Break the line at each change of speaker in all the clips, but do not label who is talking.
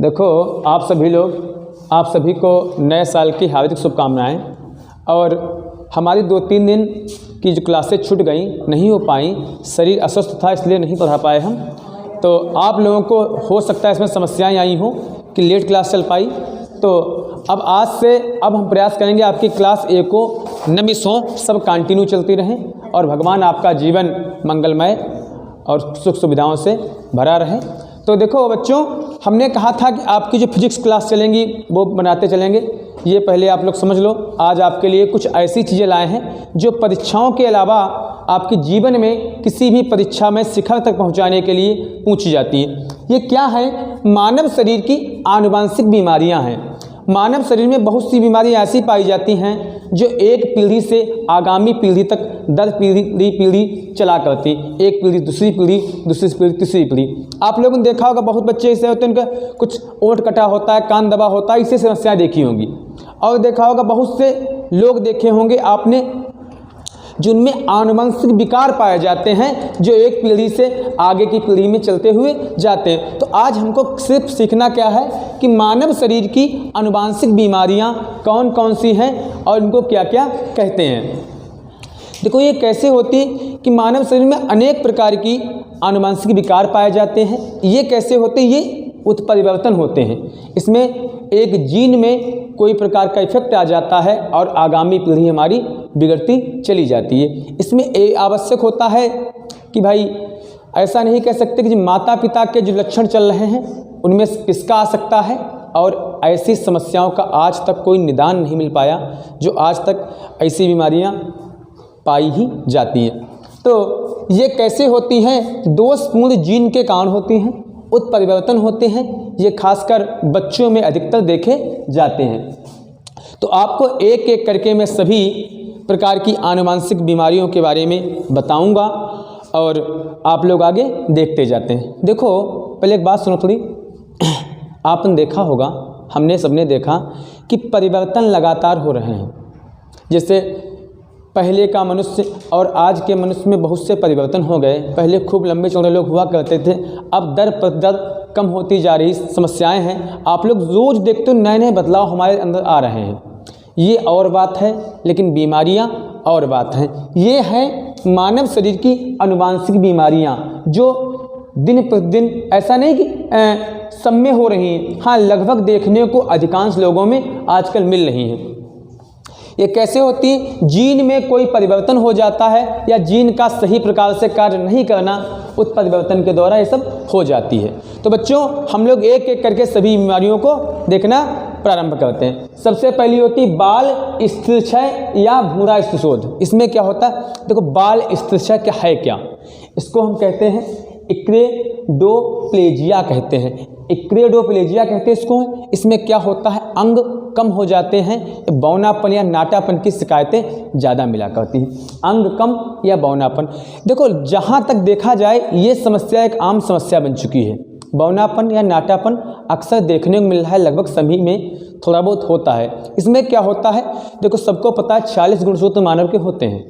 देखो आप सभी लोग, आप सभी को नए साल की हार्दिक शुभकामनाएं। और हमारी 2-3 दिन की जो क्लासें छूट गई, नहीं हो पाई, शरीर अस्वस्थ था इसलिए नहीं पढ़ा पाए हम। तो आप लोगों को हो सकता है इसमें समस्याएं आई हों कि लेट क्लास चल पाई। तो अब आज से अब हम प्रयास करेंगे आपकी क्लास A को न मिस हो, सब कंटिन्यू चलती रहें और भगवान आपका जीवन मंगलमय और सुख सुविधाओं से भरा रहे। तो देखो बच्चों, हमने कहा था कि आपकी जो फिजिक्स क्लास चलेंगी वो बनाते चलेंगे। ये पहले आप लोग समझ लो, आज आपके लिए कुछ ऐसी चीज़ें लाए हैं जो परीक्षाओं के अलावा आपके जीवन में किसी भी परीक्षा में शिखर तक पहुंचाने के लिए पूछी जाती है। ये क्या है? मानव शरीर की आनुवांशिक बीमारियां हैं। मानव शरीर में बहुत सी बीमारियां ऐसी पाई जाती हैं जो एक पीढ़ी से आगामी पीढ़ी तक दर पीढ़ी चला करती, एक पीढ़ी दूसरी पीढ़ी, दूसरी पीढ़ी तीसरी पीढ़ी। आप लोगों ने देखा होगा बहुत बच्चे ऐसे होते हैं, उनका कुछ ओंठ कटा होता है, कान दबा होता है, इससे समस्याएं देखी होंगी। और देखा होगा बहुत से लोग देखे होंगे आपने जिनमें आनुवंशिक विकार पाए जाते हैं जो एक पीढ़ी से आगे की पीढ़ी में चलते हुए जाते हैं। तो आज हमको सिर्फ सीखना क्या है कि मानव शरीर की आनुवंशिक बीमारियां कौन कौन सी हैं और इनको क्या क्या कहते हैं। देखो ये कैसे होती है कि मानव शरीर में अनेक प्रकार की आनुवंशिक विकार पाए जाते हैं। ये कैसे होते हैं? ये उत्परिवर्तन होते हैं। इसमें एक जीन में कोई प्रकार का इफेक्ट आ जाता है और आगामी पीढ़ी हमारी बिगड़ती चली जाती है। इसमें ये आवश्यक होता है कि भाई ऐसा नहीं कह सकते कि माता पिता के जो लक्षण चल रहे हैं उनमें किसका आ सकता है, और ऐसी समस्याओं का आज तक कोई निदान नहीं मिल पाया जो आज तक ऐसी बीमारियां पाई ही जाती हैं। तो ये कैसे होती हैं? दोषपूर्ण जीन के कारण होती हैं, उत्परिवर्तन होते हैं। ये खासकर बच्चों में अधिकतर देखे जाते हैं। तो आपको एक एक करके मैं सभी प्रकार की आनुवंशिक बीमारियों के बारे में बताऊंगा और आप लोग आगे देखते जाते हैं। देखो पहले एक बात सुनो थोड़ी। आपने देखा होगा, हमने सबने देखा कि परिवर्तन लगातार हो रहे हैं। जैसे पहले का मनुष्य और आज के मनुष्य में बहुत से परिवर्तन हो गए। पहले खूब लंबे चौड़े लोग हुआ करते थे, अब दर पर दर कम होती जा रही समस्याएं हैं। आप लोग रोज़ देखते हो नए नए बदलाव हमारे अंदर आ रहे हैं। ये और बात है, लेकिन बीमारियां और बात हैं। ये हैं मानव शरीर की आनुवंशिक बीमारियां जो दिन प्रतिदिन ऐसा नहीं कि सब में हो रही हैं, हाँ लगभग देखने को अधिकांश लोगों में आजकल मिल रही हैं। ये कैसे होती है? जीन में कोई परिवर्तन हो जाता है या जीन का सही प्रकार से कार्य नहीं करना, उस परिवर्तन के द्वारा ये सब हो जाती है। तो बच्चों हम लोग एक एक करके सभी बीमारियों को देखना प्रारंभ करते हैं। सबसे पहली होती बाल स्थिरक्षय या भूरा स्थिशोध। इसमें क्या होता है? देखो बाल स्थिरक्षय क्या है? क्या इसको हम कहते हैं एक्रेडोप्लेजिया कहते हैं। एक्रेडोप्लेजिया कहते हैं इसको। इसमें क्या होता है? अंग कम हो जाते हैं, बौनापन या नाटापन की शिकायतें ज़्यादा मिला करती हैं। अंग कम या बौनापन, देखो जहाँ तक देखा जाए ये समस्या एक आम समस्या बन चुकी है। बौनापन या नाटापन अक्सर देखने को मिल रहा है, लगभग सभी में थोड़ा बहुत होता है। इसमें क्या होता है? देखो सबको पता है 40 गुणसूत्र मानव के होते हैं,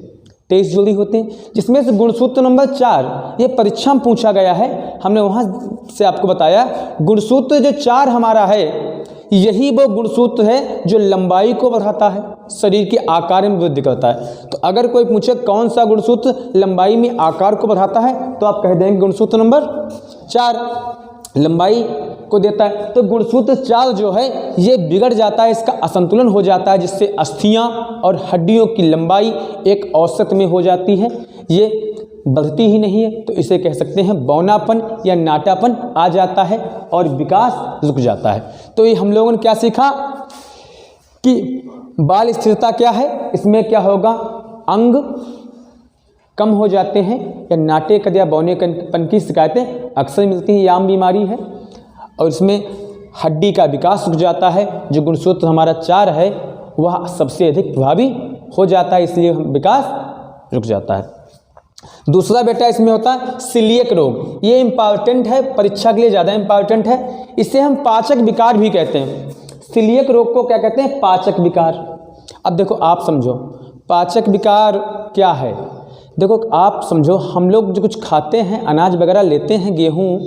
23 जोड़ी होते हैं, जिसमें से गुणसूत्र नंबर 4 ये परीक्षा में पूछा गया है। हमने वहाँ से आपको बताया गुणसूत्र जो 4 हमारा है यही वो गुणसूत्र है जो लंबाई को बढ़ाता है, शरीर के आकार में वृद्धि करता है। तो अगर कोई पूछे कौन सा गुणसूत्र लंबाई में आकार को बढ़ाता है तो आप कह देंगे गुणसूत्र नंबर 4 लंबाई को देता है। तो गुणसूत्र 4 जो है ये बिगड़ जाता है, इसका असंतुलन हो जाता है, जिससे अस्थियां और हड्डियों की लंबाई एक औसत में हो जाती है, ये बढ़ती ही नहीं है। तो इसे कह सकते हैं बौनापन या नाटापन आ जाता है और विकास रुक जाता है। तो ये हम लोगों ने क्या सीखा कि बाल स्थिरता क्या है? इसमें क्या होगा? अंग कम हो जाते हैं या नाटे कद या बौनेपन की शिकायतें अक्सर मिलती हैं, ये आम बीमारी है। और इसमें हड्डी का विकास रुक जाता है। जो गुणसूत्र हमारा 4 है वह सबसे अधिक प्रभावी हो जाता है, इसलिए विकास रुक जाता है। दूसरा बेटा इसमें होता है सीलिएक रोग। ये इम्पॉर्टेंट है, परीक्षा के लिए ज़्यादा इम्पॉर्टेंट है। इसे हम पाचक विकार भी कहते हैं। सीलिएक रोग को क्या कहते हैं? पाचक विकार। अब देखो आप समझो पाचक विकार क्या है। देखो आप समझो हम लोग जो कुछ खाते हैं, अनाज वगैरह लेते हैं, गेहूँ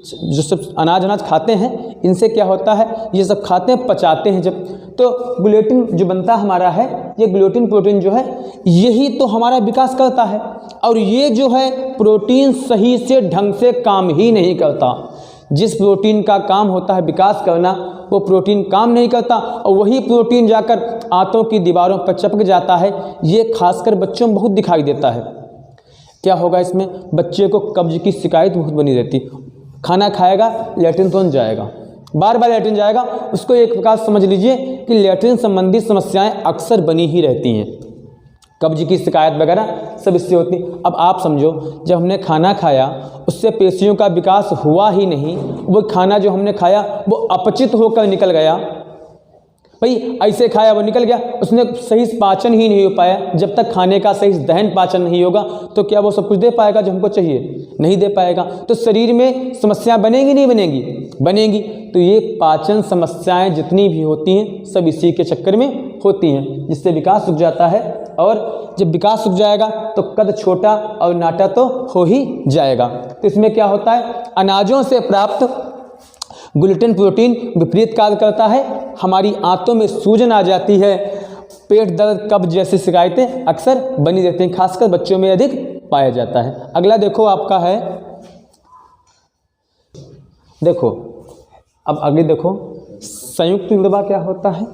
जो सब अनाज खाते हैं, इनसे क्या होता है, ये सब खाते हैं, पचाते हैं जब, तो ग्लूटेन जो बनता हमारा है, ये ग्लूटेन प्रोटीन जो है यही तो हमारा विकास करता है। और ये जो है प्रोटीन सही से ढंग से काम ही नहीं करता। जिस प्रोटीन का काम होता है विकास करना, वो प्रोटीन काम नहीं करता, और वही प्रोटीन जाकर आंतों की दीवारों पर चिपक जाता है। ये खासकर बच्चों में बहुत दिखाई देता है। क्या होगा इसमें, बच्चे को कब्ज की शिकायत बहुत बनी रहती। खाना खाएगा, लैट्रिन तुरंत जाएगा, बार बार लैट्रिन जाएगा। उसको एक प्रकार समझ लीजिए कि लैट्रिन संबंधी समस्याएं अक्सर बनी ही रहती हैं। कब्ज की शिकायत वगैरह सब इससे होती। अब आप समझो, जब हमने खाना खाया उससे पेशियों का विकास हुआ ही नहीं, वो खाना जो हमने खाया वो अपचित होकर निकल गया। भाई ऐसे खाया वो निकल गया, उसने सही पाचन ही नहीं हो पाया। जब तक खाने का सही दहन पाचन नहीं होगा तो क्या वो सब कुछ दे पाएगा जो हमको चाहिए, नहीं दे पाएगा। तो शरीर में समस्या बनेगी नहीं बनेगी, बनेगी। तो ये पाचन समस्याएं जितनी भी होती हैं सब इसी के चक्कर में होती हैं, जिससे विकास रुक जाता है। और जब विकास रुक जाएगा तो कद छोटा और नाटा तो हो ही जाएगा। तो इसमें क्या होता है, अनाजों से प्राप्त ग्लूटेन प्रोटीन विपरीत कार्य करता है, हमारी आंतों में सूजन आ जाती है, पेट दर्द, कब्ज जैसी शिकायतें अक्सर बनी रहती हैं, खासकर बच्चों में अधिक पाया जाता है। अगला देखो आपका है, देखो अब आगे देखो संयुक्त जुड़वा क्या होता है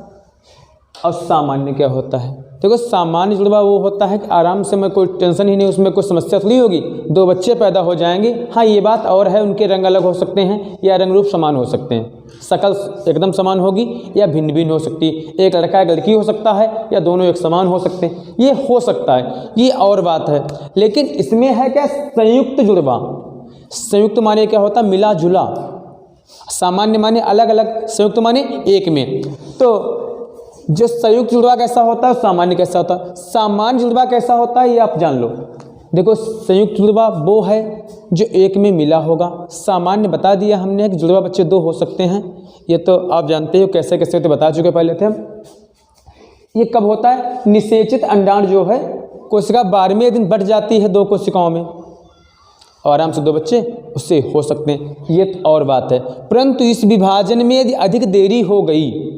और सामान्य क्या होता है। देखो सामान्य जुड़वा वो होता है कि आराम से, मैं कोई टेंशन ही नहीं, उसमें कोई समस्या थोड़ी होगी, दो बच्चे पैदा हो जाएंगे। हाँ ये बात और है, उनके रंग अलग हो सकते हैं या रंग रूप समान हो सकते हैं, शकल एकदम समान होगी या भिन्न भिन्न हो सकती है, एक लड़का एक लड़की हो सकता है या दोनों एक समान हो सकते हैं, ये हो सकता है, ये और बात है। लेकिन इसमें है क्या, संयुक्त जुड़वा। संयुक्त माने क्या होता है, मिला जुला। सामान्य माने अलग अलग, संयुक्त माने एक में। तो जो संयुक्त जुड़वा कैसा होता है, सामान्य कैसा होता है। सामान्य जुड़वा कैसा होता है ये आप जान लो। देखो संयुक्त जुड़वा वो है जो एक में मिला होगा। सामान्य बता दिया हमने कि जुड़वा बच्चे दो हो सकते हैं, ये तो आप जानते हो कैसे कैसे होते, बता चुके पहले थे हम। ये कब होता है, निषेचित अंडाणु जो है कोशिका 12वें दिन बढ़ जाती है 2 कोशिकाओं में, और आराम से 2 बच्चे उससे हो सकते हैं, ये तो और बात है। परंतु इस विभाजन में यदि अधिक देरी हो गई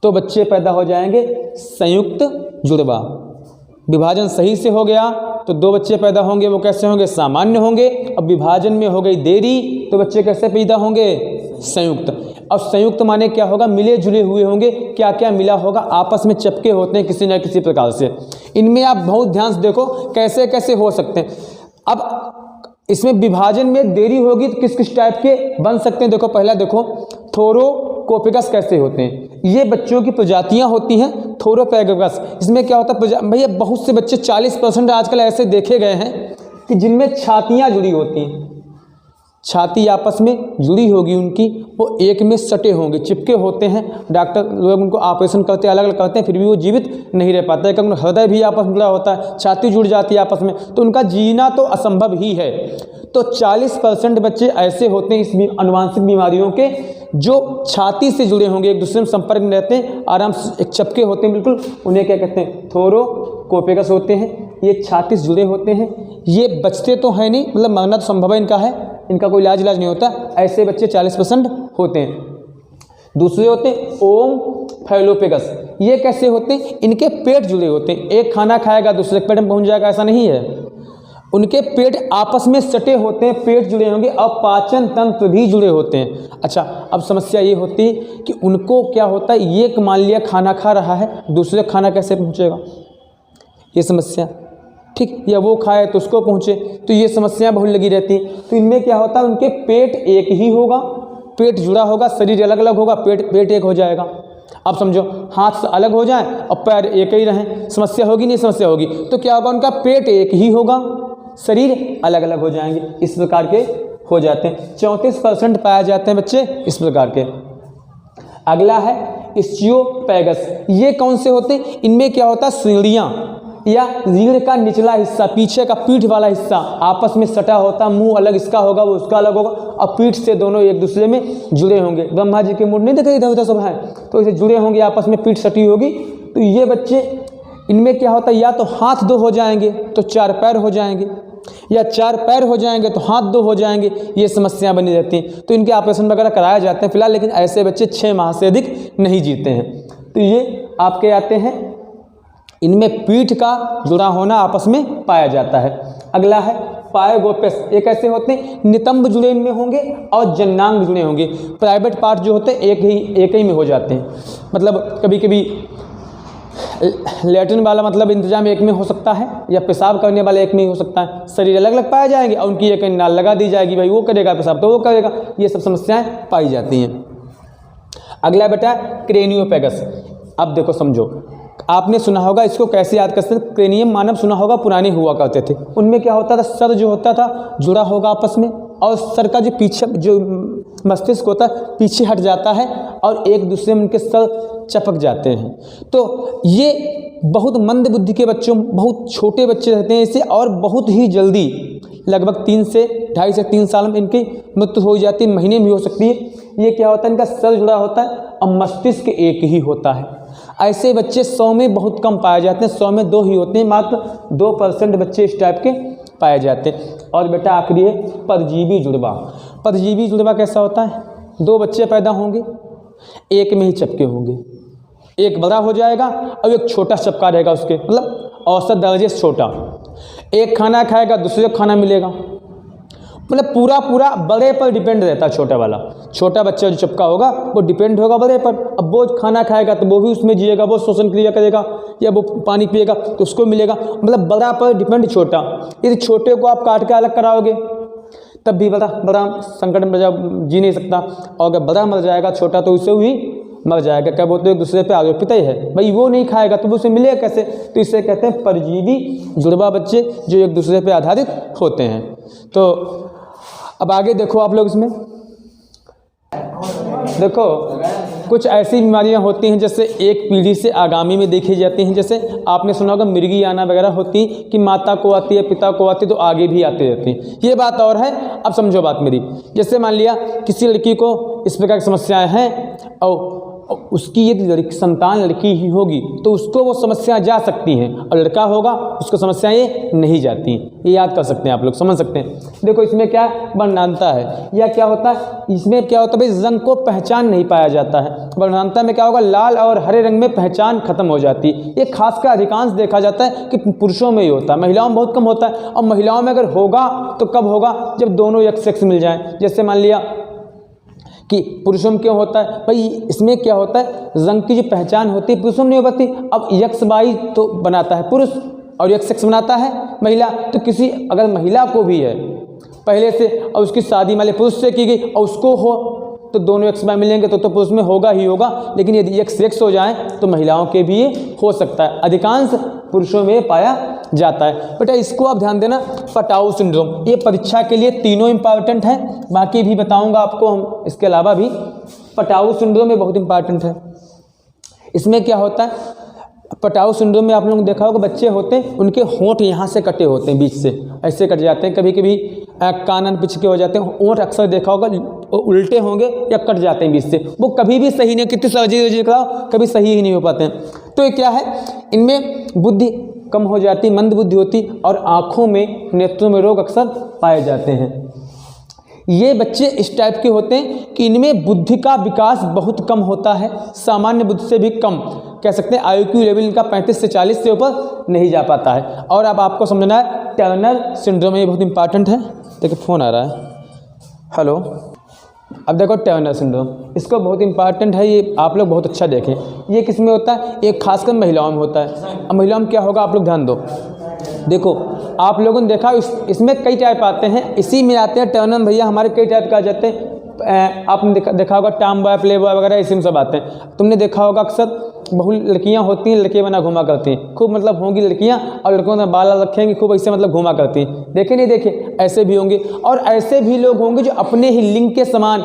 तो बच्चे पैदा हो जाएंगे संयुक्त जुड़वा। विभाजन सही से हो गया तो 2 बच्चे पैदा होंगे, वो कैसे होंगे, सामान्य होंगे। अब विभाजन में हो गई देरी तो बच्चे कैसे पैदा होंगे, संयुक्त। अब संयुक्त माने क्या होगा, मिले जुले हुए होंगे। क्या क्या मिला होगा, आपस में चिपके होते हैं किसी न किसी प्रकार से। इनमें आप बहुत ध्यान से देखो कैसे कैसे हो सकते हैं। अब इसमें विभाजन में देरी होगी तो किस किस टाइप के बन सकते हैं। देखो पहला देखो, थोरोकोपिगस कैसे होते हैं। ये बच्चों की प्रजातियां होती हैं थोरोपेगस। इसमें क्या होता है भैया, बहुत से बच्चे 40% आजकल ऐसे देखे गए हैं कि जिनमें छातियां जुड़ी होती हैं, छाती आपस में जुड़ी होगी उनकी, वो एक में सटे होंगे, चिपके होते हैं। डॉक्टर लोग उनको ऑपरेशन करते अलग अलग करते हैं, फिर भी वो जीवित नहीं रह पाता है, क्योंकि हृदय भी आपस में जुड़ा होता है, छाती जुड़ जाती है आपस में, तो उनका जीना तो असंभव ही है। तो 40% बच्चे ऐसे होते हैं इस आनुवंशिक बीमारियों के जो छाती से जुड़े होंगे, एक दूसरे में संपर्क में रहते हैं, आराम से एक चपके होते हैं बिल्कुल, उन्हें क्या कहते हैं, थोरोकोपिगस होते हैं। ये छाती से जुड़े होते हैं। ये बचते तो हैं नहीं, मतलब मरना तो संभव है इनका है, इनका कोई इलाज नहीं होता। ऐसे बच्चे 40% होते हैं। दूसरे होते हैं ओमफैलोपेगस। ये कैसे होते हैं, इनके पेट जुड़े होते हैं, एक खाना खाएगा दूसरे पेट में पहुंच जाएगा, ऐसा नहीं है। उनके पेट आपस में सटे होते हैं, पेट जुड़े होंगे और पाचन तंत्र भी जुड़े होते हैं। अच्छा, अब समस्या ये होती है कि उनको क्या होता है, ये मान लिया खाना खा रहा है, दूसरे खाना कैसे पहुंचेगा, ये समस्या, ठीक, या वो खाए तो उसको पहुँचे, तो ये समस्याएं बहुत लगी रहती हैं। तो इनमें क्या होता है, उनके पेट एक ही होगा, पेट जुड़ा होगा, शरीर अलग अलग होगा, पेट एक हो जाएगा। अब समझो हाथ से अलग हो जाए और पैर एक ही रहें, समस्या होगी नहीं, समस्या होगी। तो क्या होगा, उनका पेट एक ही होगा, शरीर अलग अलग हो जाएंगे। इस प्रकार के हो जाते हैं। 34% पाए जाते हैं बच्चे इस प्रकार के। अगला है इस्चियोपेगस। ये कौन से होते हैं, इनमें क्या होता है, सीढ़ियाँ या रीढ़ का निचला हिस्सा, पीछे का पीठ वाला हिस्सा आपस में सटा होता, मुंह अलग इसका होगा, वो उसका अलग होगा, और पीठ से दोनों एक दूसरे में जुड़े होंगे। ब्रह्मा जी के मुंड नहीं देखे इधर उधर सब है, तो इसे जुड़े होंगे आपस में, पीठ सटी होगी। तो ये बच्चे, इनमें क्या होता है, या तो हाथ 2 हो जाएंगे तो 4 पैर हो जाएंगे, या 4 पैर हो जाएंगे तो हाथ 2 हो जाएंगे, ये समस्याएं बनी रहती हैं। तो इनके ऑपरेशन वगैरह कराए जाते हैं फिलहाल, लेकिन ऐसे बच्चे 6 माह से अधिक नहीं जीते हैं। तो ये आपके आते हैं, इनमें पीठ का जुड़ा होना आपस में पाया जाता है। अगला है पायगोपस, ये कैसे होते हैं, नितंब जुड़े इनमें होंगे और जन्नांग जुड़े होंगे। प्राइवेट पार्ट जो होते हैं एक ही में हो जाते हैं, मतलब कभी कभी लैट्रिन वाला मतलब इंतजाम एक में हो सकता है, या पेशाब करने वाला एक में ही हो सकता है। शरीर अलग अलग पाए जाएंगे और उनकी एक नाल लगा दी जाएगी, भाई वो करेगा पेशाब तो वो करेगा, ये सब समस्याएं पाई जाती हैं। अगला बेटा क्रेनियोपेगस। अब देखो समझो, आपने सुना होगा, इसको कैसे याद कर सकते हैं, क्रेनियम मानव सुना होगा, पुराने हुआ करते थे। उनमें क्या होता था, सर जो होता था जुड़ा होगा आपस में, और सर का जो पीछे जो मस्तिष्क होता है पीछे हट जाता है और एक दूसरे में उनके सर चपक जाते हैं। तो ये बहुत मंद बुद्धि के बच्चों, बहुत छोटे बच्चे रहते हैं इससे, और बहुत ही जल्दी लगभग 2.5 से 3 साल में इनकी मृत्यु हो जाती है, महीने में भी हो सकती है। ये क्या होता है, इनका सर जुड़ा होता है और मस्तिष्क एक ही होता है। ऐसे बच्चे 100 में बहुत कम पाए जाते हैं, 100 में 2 ही होते हैं, मात्र 2% बच्चे इस टाइप के पाए जाते हैं। और बेटा आखिरी है परजीवी जुड़वा। परजीवी जुड़वा कैसा होता है, 2 बच्चे पैदा होंगे, एक में ही चपके होंगे, एक बड़ा हो जाएगा और एक छोटा चपका रहेगा उसके, मतलब औसत दर्जे से छोटा। एक खाना खाएगा दूसरे को खाना मिलेगा, मतलब पूरा बड़े पर डिपेंड रहता है। छोटा वाला, छोटा बच्चा जो चपका होगा वो डिपेंड होगा बड़े पर। अब वो खाना खाएगा तो वो भी उसमें जिएगा, वो श्वसन क्रिया करेगा, या वो पानी पिएगा तो उसको मिलेगा, मतलब बड़ा पर डिपेंड छोटा। यदि छोटे को आप काट के अलग कराओगे तब भी बड़ा संकट में जी नहीं सकता, और अगर बड़ा मर जाएगा छोटा तो उससे भी मर जाएगा। क्या बोलते हैं, एक दूसरे पे आरोपित ही है, भाई वो नहीं खाएगा तो उसे मिलेगा कैसे। तो इसे कहते हैं परजीवी जुड़वा बच्चे, जो एक दूसरे पे आधारित होते हैं। तो अब आगे देखो आप लोग, इसमें देखो कुछ ऐसी बीमारियां होती हैं जैसे एक पीढ़ी से आगामी में देखी जाती हैं। जैसे आपने सुना होगा मिर्गी आना वगैरह होती कि माता को आती है पिता को आती तो आगे भी आती रहती हैं, ये बात और है। अब समझो बात मेरी, जैसे मान लिया किसी लड़की को इस प्रकार की समस्याएं हैं और उसकी यदि संतान लड़की ही होगी तो उसको वो समस्याएं जा सकती हैं, और लड़का होगा उसको समस्याएं ये नहीं जाती। ये याद कर सकते हैं आप लोग, समझ सकते हैं। देखो इसमें क्या वर्णांता है, या क्या होता है, इसमें क्या होता है भाई, रंग को पहचान नहीं पाया जाता है। वर्णांता में क्या होगा, लाल और हरे रंग में पहचान खत्म हो जाती है। ये खासकर अधिकांश देखा जाता है कि पुरुषों में ही होता है, महिलाओं में बहुत कम होता है। और महिलाओं में अगर होगा तो कब होगा, जब दोनों एक सेक्स मिल जाए। जैसे मान लिया कि पुरुषों में क्यों होता है भाई, इसमें क्या होता है, रंग की जो पहचान होती है पुरुषों में नहीं होती। अब एक्स वाई तो बनाता है पुरुष और एक्स एक्स बनाता है महिला, तो किसी अगर महिला को भी है पहले से और उसकी शादी मान ली पुरुष से की गई और उसको हो तो दोनों एक्स वाई मिलेंगे तो पुरुष में होगा ही होगा। लेकिन यदि एक्स एक्स हो जाए तो महिलाओं के भी ये हो सकता है, अधिकांश पुरुषों में पाया जाता है। बेटा इसको आप ध्यान देना, पटाऊ सिंड्रोम, ये परीक्षा के लिए तीनों इंपॉर्टेंट है, बाकी भी बताऊंगा आपको हम इसके अलावा भी। पटाऊ सिंड्रोम में बहुत इंपॉर्टेंट है। इसमें क्या होता है, पटाऊ सिंड्रोम में आप लोगों ने देखा होगा बच्चे होते हैं उनके होंठ यहाँ से कटे होते हैं, बीच से ऐसे कट जाते हैं, कभी कभी कान पिचके हो जाते हैं। होंठ अक्सर देखा होगा उल्टे होंगे या कट जाते हैं बीच से, वो कभी भी सही नहीं, कितनी सर्जरी कराओ कभी सही ही नहीं हो पाते हैं। तो ये क्या है, इनमें बुद्धि कम हो जाती, मंद बुद्धि होती, और आँखों में नेत्रों में रोग अक्सर पाए जाते हैं। ये बच्चे इस टाइप के होते हैं कि इनमें बुद्धि का विकास बहुत कम होता है, सामान्य बुद्धि से भी कम कह सकते हैं। IQ लेवल इनका 35 से 40 से ऊपर नहीं जा पाता है। और अब आपको समझना है टर्नर सिंड्रोम, ये बहुत इंपॉर्टेंट है। देखिए फ़ोन आ रहा है, हेलो। अब देखो टर्नर सिंड्रोम, इसको बहुत इंपॉर्टेंट है, ये आप लोग बहुत अच्छा देखें। ये किस में होता है, ये खासकर महिलाओं में होता है। अब महिलाओं में क्या होगा आप लोग ध्यान दो, देखो आप लोगों ने देखा इसमें कई टाइप आते हैं, इसी में आते हैं टर्नर भैया हमारे कई टाइप का आ जाते हैं। आपने देखा होगा टाम बॉय प्ले बॉय वगैरह इसी में सब आते हैं। तुमने देखा होगा अक्सर बहु लड़कियां होती हैं, लड़के बना घुमा करती हैं, खूब मतलब होंगी लड़कियां और लड़कों ने बाल रखेंगे खूब ऐसे मतलब घुमा करती हैं। देखे नहीं देखे, ऐसे भी होंगे। और ऐसे भी लोग होंगे जो अपने ही लिंग के समान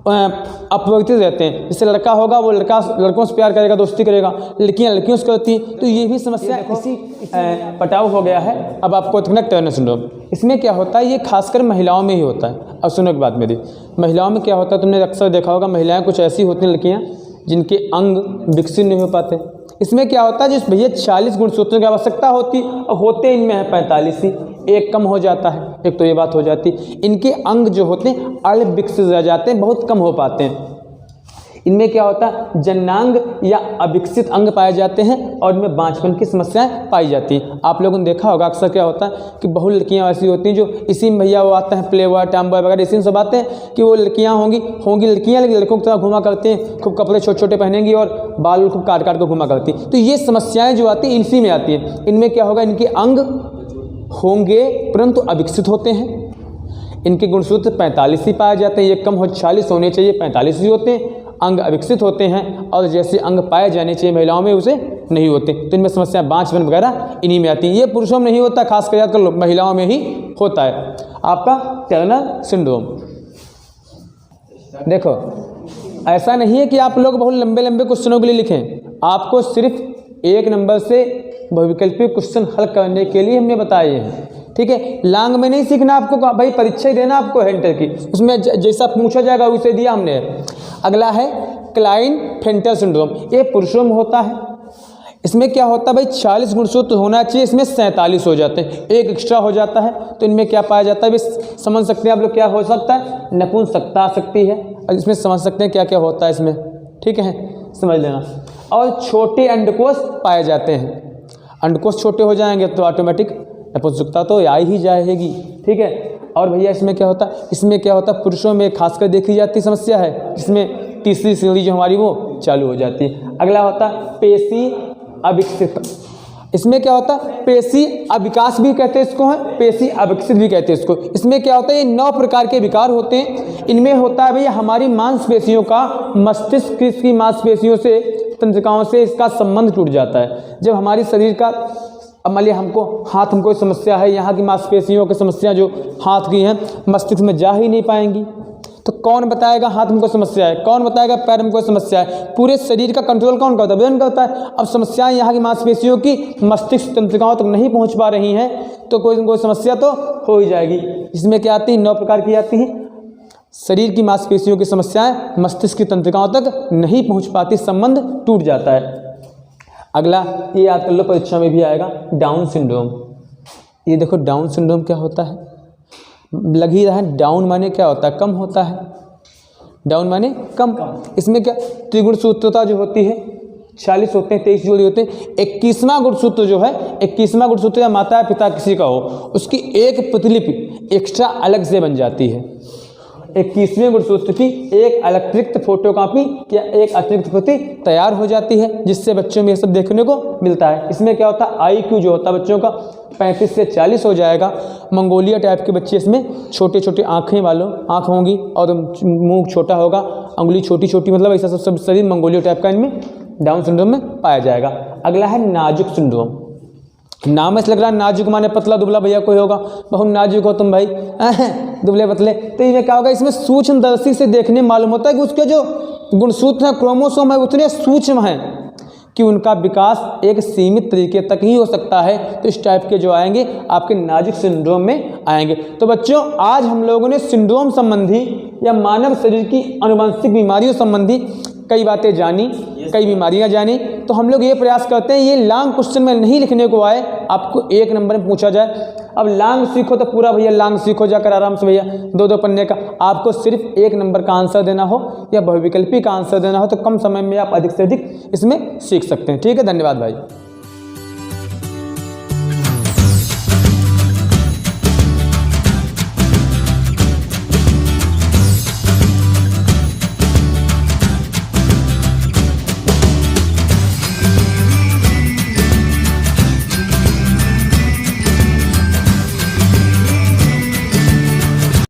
अपरिवर्तित रहते हैं। जैसे लड़का होगा वो लड़कों से प्यार करेगा, दोस्ती करेगा, लड़कियां लड़कियों से करती हैं। तो ये भी समस्या इसी पटाव हो गया है। अब आपको देखना टर्नर सिंड्रोम, इसमें क्या होता है, ये खासकर महिलाओं में ही होता है। अब सुनो एक बात मेरी, महिलाओं में क्या होता है, तुमने अक्सर देखा होगा महिलाएं कुछ ऐसी होती हैं लड़कियां जिनके अंग विकसित नहीं हो पाते। इसमें क्या होता है, जिस भैया 40 गुणसूत्रों की आवश्यकता होती और होते इनमें है 45 ही। एक कम हो जाता है, एक तो ये बात हो जाती है। इनके अंग जो होते हैं अल्प विकसित रह जाते हैं, बहुत कम हो पाते हैं। इनमें क्या होता है, जननांग या अविकसित अंग पाए जाते हैं और इनमें बांझपन की समस्याएं पाई जाती हैं। आप लोगों ने देखा होगा अक्सर क्या होता है कि बहुत लड़कियां ऐसी होती हैं जो इसी में भैया वो आते हैं प्ले बॉय टॉम बॉय वगैरह, इसी में सब आते हैं कि वो लड़कियां होंगी लड़कियां, लेकिन लड़कों की तरह घुमा करते हैं, खूब कपड़े छोटे छोटे पहनेंगी और बाल खूब काट काट कर घुमा करती हैं। तो ये समस्याएँ जो आती हैं इसी में आती हैं। इनमें क्या होगा, इनके अंग होंगे परंतु अविकसित होते हैं। इनके गुणसूत्र 45 ही पाए जाते हैं, ये कम हो 40 होने चाहिए, 45 ही होते हैं। अंग अविकसित होते हैं और जैसे अंग पाए जाने चाहिए महिलाओं में उसे नहीं होते। तो इनमें समस्या बांझपन वगैरह इन्हीं में आती है। ये पुरुषों में नहीं होता, खास कर महिलाओं में ही होता है। आपका टर्नर सिंड्रोम, देखो ऐसा नहीं है कि आप लोग बहुत लंबे लंबे क्वेश्चनों के लिए लिखें, आपको सिर्फ 1 नंबर से बहुविकल्पी क्वेश्चन हल करने के लिए हमने बताए हैं। ठीक है, लॉन्ग में नहीं सीखना आपको, भाई परीक्षा ही देना आपको हेंटर की, उसमें जैसा पूछा जाएगा वैसे दिया हमने। अगला है क्लाइनफेल्टर सिंड्रोम, ये पुरुषों में होता है। इसमें क्या होता है भाई, 40 गुणसूत्र होना चाहिए, इसमें 47 हो जाते हैं, एक एक्स्ट्रा हो जाता है। तो इनमें क्या पाया जाता है भी समझ सकते हैं आप लोग, क्या हो सकता है, नपुंसकता आ सकती है, और इसमें समझ सकते हैं क्या क्या होता है इसमें। ठीक है, समझ लेना। और छोटे अंडकोश पाए जाते हैं, अंडकोश छोटे हो जाएंगे तो ऑटोमेटिक नपुंसकता तो आ ही जाएगी। ठीक है, और भैया इसमें क्या होता है, इसमें क्या होता है पुरुषों में खासकर देखी जाती समस्या है, जिसमें तीसरी सीढ़ी जो हमारी वो चालू हो जाती है। अगला होता है पेशी अविकसित, इसमें क्या होता है पेशी अविकास भी कहते हैं इसको, है पेशी अविकसित भी कहते हैं इसको। इसमें क्या होता है, ये 9 प्रकार के विकार होते हैं। इनमें होता है भैया हमारी मांसपेशियों का मस्तिष्क की मांसपेशियों से, तंत्रिकाओं से इसका संबंध टूट जाता है। जब हमारी शरीर का, अब मान लिया हाथ में कोई समस्या है, यहाँ की मांसपेशियों की समस्या जो हाथ की हैं मस्तिष्क में जा ही नहीं पाएंगी, तो कौन बताएगा हाथ में कोई समस्या है, कौन बताएगा पैर में कोई समस्या है, पूरे शरीर का कंट्रोल कौन करता है, ब्रेन करता है। अब समस्याएं यहाँ की मांसपेशियों की मस्तिष्क तंत्रिकाओं तक नहीं पहुँच पा रही हैं, तो कोई न कोई समस्या तो हो ही जाएगी। इसमें क्या आती है, 9 प्रकार की आती हैं। शरीर की मांसपेशियों की समस्याएं मस्तिष्क की तंत्रिकाओं तक नहीं पहुँच पाती, संबंध टूट जाता है। अगला ये याद कर लो, परीक्षा में भी आएगा, डाउन सिंड्रोम। ये देखो डाउन सिंड्रोम क्या होता है, लग ही रहा है, डाउन माने क्या होता है, कम होता है, डाउन माने कम। इसमें क्या त्रिगुणसूत्रता जो होती है 40 होते हैं, 23 जोड़ी होते हैं। 21वां गुणसूत्र जो है, 21वां गुणसूत्र या माता पिता किसी का हो, उसकी एक प्रतिलिपि एक्स्ट्रा अलग से बन जाती है। 21वें गुणसूत्र की एक अतिरिक्त फोटोकॉपी या एक अतिरिक्त प्रति तैयार हो जाती है, जिससे बच्चों में ये सब देखने को मिलता है। इसमें क्या होता है, IQ जो होता है बच्चों का 35 से 40 हो जाएगा। मंगोलिया टाइप के बच्चे, इसमें छोटे छोटे आँखें वालों आँख होंगी और मुंह छोटा होगा, अंगुली छोटी छोटी, मतलब ऐसा सब शरीर मंगोलिया टाइप का इनमें डाउन सिंड्रोम में पाया जाएगा। अगला है नाजुक सिंड्रोम। नाम ऐसा लग रहा है नाजुक माने पतला दुबला भैया कोई होगा, बहुत नाजुक हो तुम भाई, दुबले पतले। तो इसमें क्या होगा, इसमें सूक्ष्मदर्शी से देखने मालूम होता है कि उसके जो गुणसूत्र हैं, क्रोमोसोम है, उतने सूक्ष्म हैं कि उनका विकास एक सीमित तरीके तक ही हो सकता है। तो इस टाइप के जो आएंगे आपके नाजुक सिंड्रोम में आएंगे। तो बच्चों आज हम लोगों ने सिंड्रोम संबंधी या मानव शरीर की आनुवंशिक बीमारियों संबंधी कई बातें जानी, कई बीमारियां जानी। तो हम लोग ये प्रयास करते हैं ये लॉन्ग क्वेश्चन में नहीं लिखने को आए, आपको 1 नंबर में पूछा जाए। अब लॉन्ग सीखो तो पूरा भैया लॉन्ग सीखो जाकर आराम से भैया, 2-2 पन्ने का। आपको सिर्फ 1 नंबर का आंसर देना हो या बहुविकल्पी का आंसर देना हो तो कम समय में आप अधिक से अधिक इसमें सीख सकते हैं। ठीक है, धन्यवाद भाई।